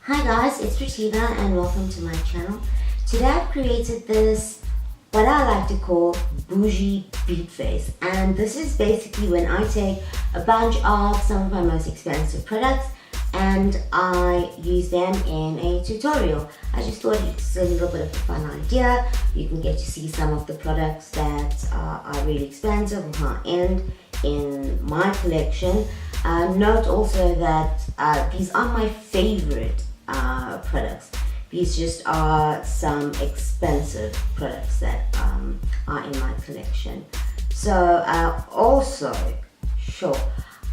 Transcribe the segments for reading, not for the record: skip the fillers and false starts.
Hi guys, it's Shiesedo and welcome to my channel. Today I've created this, what I like to call bougie beat face, and this is basically when I take a bunch of some of my most expensive products and I use them in a tutorial. I just thought it's a little bit of a fun idea. You can get to see some of the products that are really expensive or high-end in my collection. Note also that these are my favorite products. These just are some expensive products that are in my collection. So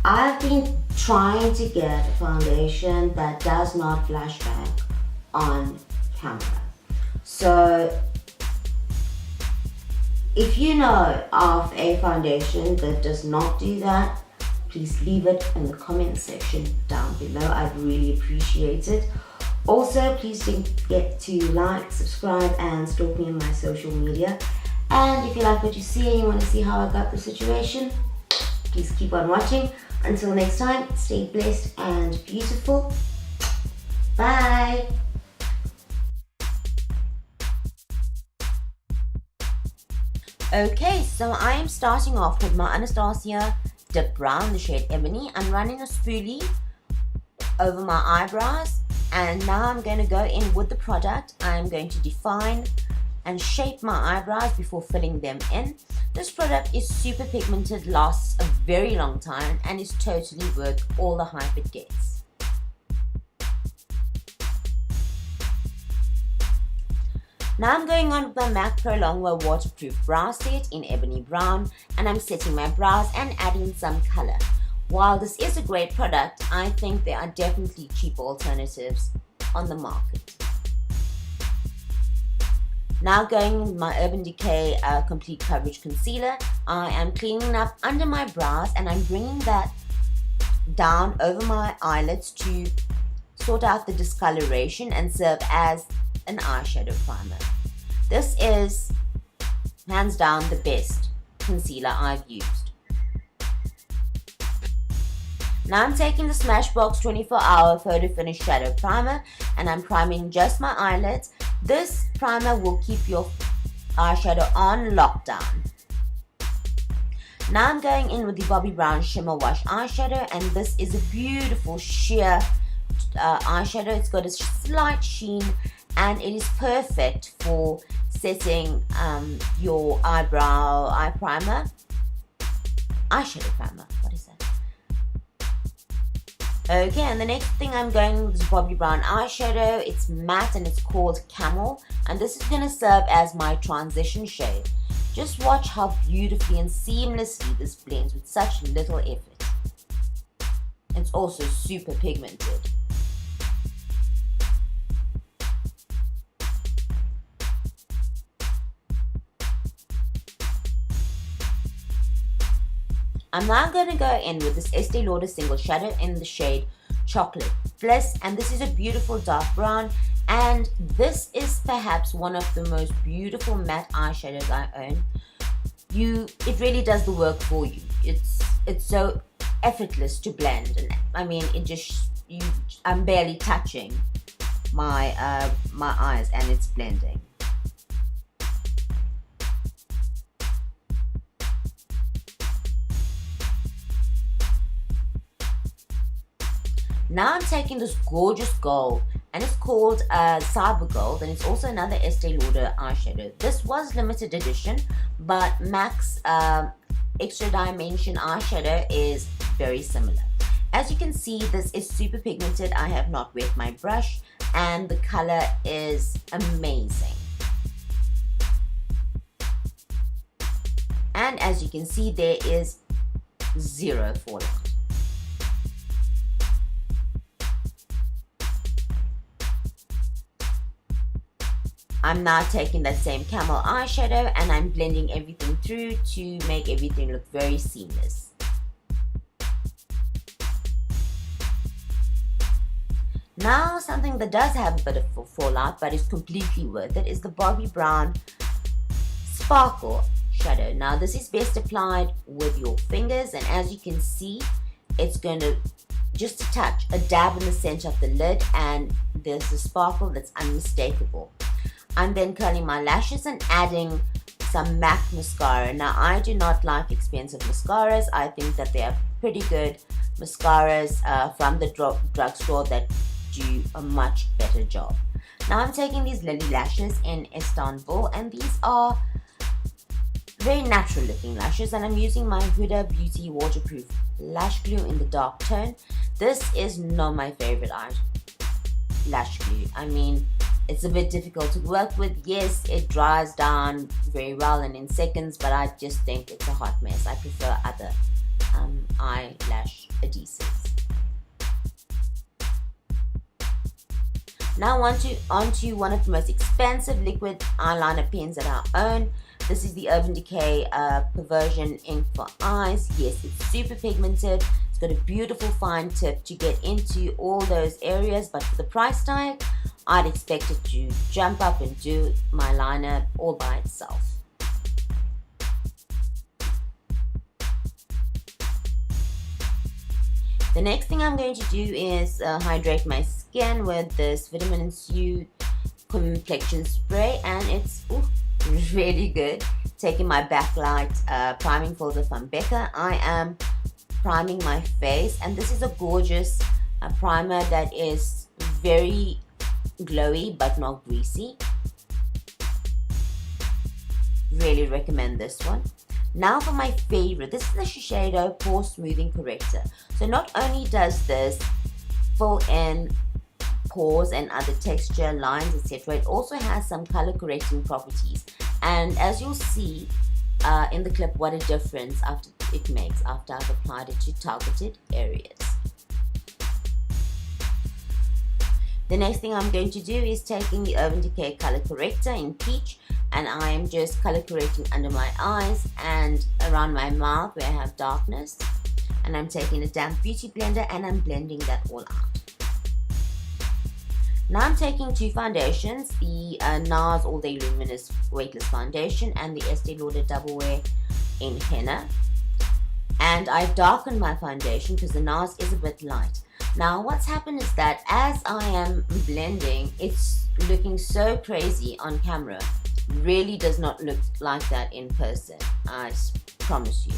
I've been trying to get a foundation that does not flash back on camera. So if you know of a foundation that does not do that, please leave it in the comment section down below. I'd really appreciate it. Also, please don't forget to like, subscribe, and stalk me on my social media. And if you like what you see and you want to see how I got the situation, please keep on watching. Until next time, stay blessed and beautiful. Bye. Okay, so I am starting off with my Anastasia Dip Brown, the shade Ebony. I'm running a spoolie over my eyebrows, and now I'm going to go in with the product. I'm going to define and shape my eyebrows before filling them in. This product is super pigmented, lasts a very long time, and is totally worth all the hype it gets. Now I'm going on with my MAC Pro Longwear Waterproof Brow Set in Ebony Brown, and I'm setting my brows and adding some color. While this is a great product, I think there are definitely cheaper alternatives on the market. Now going with my Urban Decay Complete Coverage Concealer, I am cleaning up under my brows and I'm bringing that down over my eyelids to sort out the discoloration and serve as an eyeshadow primer. This is hands down the best concealer I've used. Now I'm taking the Smashbox 24-hour Photo Finish Shadow Primer and I'm priming just my eyelids. This primer will keep your eyeshadow on lockdown. Now I'm going in with the Bobbi Brown Shimmer Wash Eyeshadow, and this is a beautiful sheer eyeshadow. It's got a slight sheen and it is perfect for setting your eye primer, eyeshadow primer. What is that? Okay, and the next thing I'm going with is Bobbi Brown eyeshadow. It's matte and it's called Camel, and this is going to serve as my transition shade. Just watch how beautifully and seamlessly this blends with such little effort. It's also super pigmented. I'm now going to go in with this Estee Lauder Single Shadow in the shade Chocolate Bliss, and this is a beautiful dark brown, and this is perhaps one of the most beautiful matte eyeshadows I own. It really does the work for you. It's so effortless to blend, and I mean I'm barely touching my my eyes and it's blending. Now I'm taking this gorgeous gold, and it's called Cyber Gold, and it's also another Estee Lauder eyeshadow. This was limited edition, but MAC's Extra Dimension eyeshadow is very similar. As you can see, this is super pigmented. I have not wet my brush, and the color is amazing. And as you can see, there is zero fallout. I'm now taking that same Camel eyeshadow and I'm blending everything through to make everything look very seamless. Now something that does have a bit of fallout but is completely worth it is the Bobbi Brown Sparkle Shadow. Now this is best applied with your fingers, and as you can see, it's going to just a touch, a dab in the center of the lid, and there's a sparkle that's unmistakable. I'm then curling my lashes and adding some MAC mascara. Now, I do not like expensive mascaras. I think that they are pretty good mascaras from the drugstore that do a much better job. Now, I'm taking these Lily lashes in Istanbul, and these are very natural looking lashes, and I'm using my Huda Beauty waterproof lash glue in the dark tone. This is not my favorite lash glue. I mean, it's a bit difficult to work with. Yes, it dries down very well and in seconds, but I just think it's a hot mess. I prefer other eyelash adhesives. Now onto one of the most expensive liquid eyeliner pens that I own. This is the Urban Decay Perversion Ink for Eyes. Yes, it's super pigmented. It's got a beautiful fine tip to get into all those areas, but for the price tag, I'd expect it to jump up and do my liner all by itself. The next thing I'm going to do is hydrate my skin with this Vitamin C complexion spray, and it's really good. Taking my Backlight priming filter from Becca, I am priming my face, and this is a gorgeous primer that is very glowy but not greasy. Really recommend this one. Now for my favorite, this is the Shiesedo PoreSmoothing Corrector. So not only does this fill in pores and other texture, lines, etc., it also has some color correcting properties. And as you'll see in the clip, what a difference it makes after I've applied it to targeted areas. The next thing I'm going to do is taking the Urban Decay Color Corrector in Peach, and I am just color correcting under my eyes and around my mouth where I have darkness. And I'm taking a damp beauty blender and I'm blending that all out. Now I'm taking two foundations, the NARS All Day Luminous Weightless Foundation and the Estee Lauder Double Wear in Henna. And I've darkened my foundation because the NARS is a bit light. Now what's happened is that as I am blending, it's looking so crazy on camera. Really does not look like that in person, I promise you.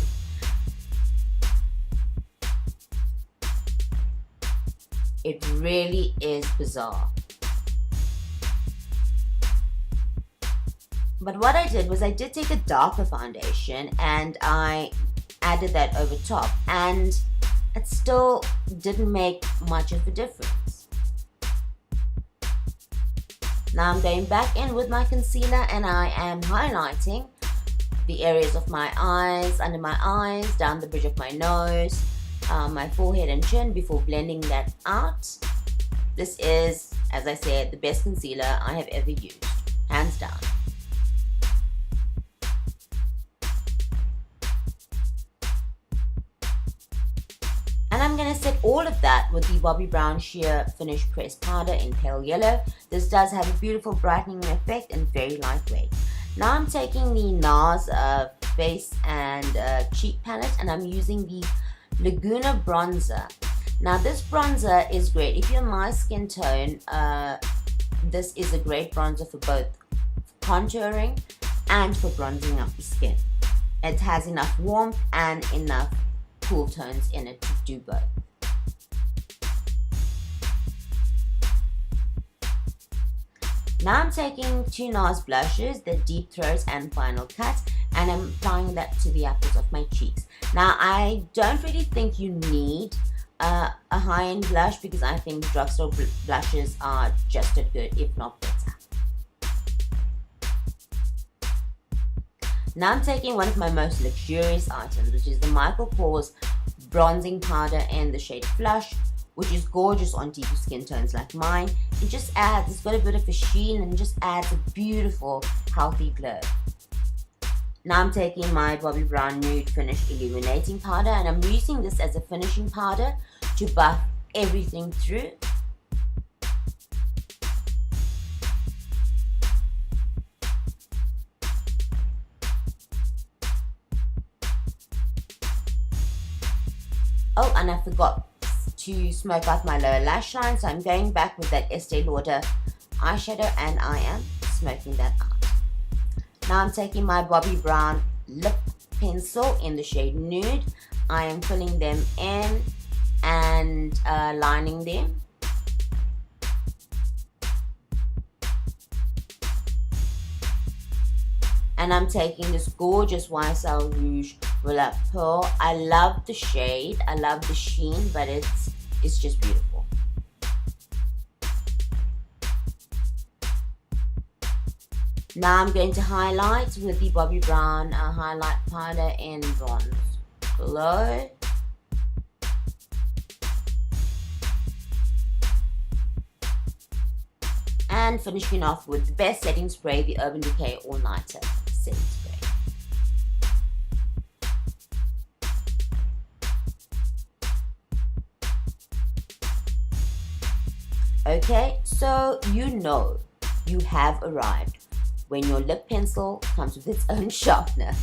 It really is bizarre. But what I did was I did take a darker foundation and I added that over top, and it still didn't make much of a difference. Now I'm going back in with my concealer and I am highlighting the areas of my eyes, under my eyes, down the bridge of my nose, my forehead and chin before blending that out. This is, as I said, the best concealer I have ever used, hands down. And I'm going to set all of that with the Bobbi Brown Sheer Finish Pressed Powder in Pale Yellow. This does have a beautiful brightening effect and very lightweight. Now I'm taking the NARS face and cheek palette and I'm using the Laguna bronzer. Now this bronzer is great. If you're my skin tone, this is a great bronzer for both contouring and for bronzing up the skin. It has enough warmth and enough cool tones in it to do both. Now I'm taking two NARS blushes, the Deep Throat and Final Cut, and I'm applying that to the apples of my cheeks. Now I don't really think you need a high-end blush because I think drugstore blushes are just as good, if not better. Now I'm taking one of my most luxurious items, which is the Michael Kors bronzing powder in the shade Flush, which is gorgeous on deeper skin tones like mine. It just adds, it's got a bit of a sheen and just adds a beautiful, healthy glow. Now I'm taking my Bobbi Brown Nude Finish Illuminating Powder and I'm using this as a finishing powder to buff everything through. Oh, and I forgot to smoke out my lower lash line. So I'm going back with that Estee Lauder eyeshadow and I am smoking that out. Now I'm taking my Bobbi Brown lip pencil in the shade Nude. I am filling them in and lining them. And I'm taking this gorgeous YSL Rouge Roulette Pearl. I love the shade, I love the sheen, but it's just beautiful. Now I'm going to highlight with the Bobbi Brown highlight powder in Bronze Glow. And finishing off with the best setting spray, the Urban Decay All Nighter setting spray. Okay, so you know you have arrived when your lip pencil comes with its own sharpener.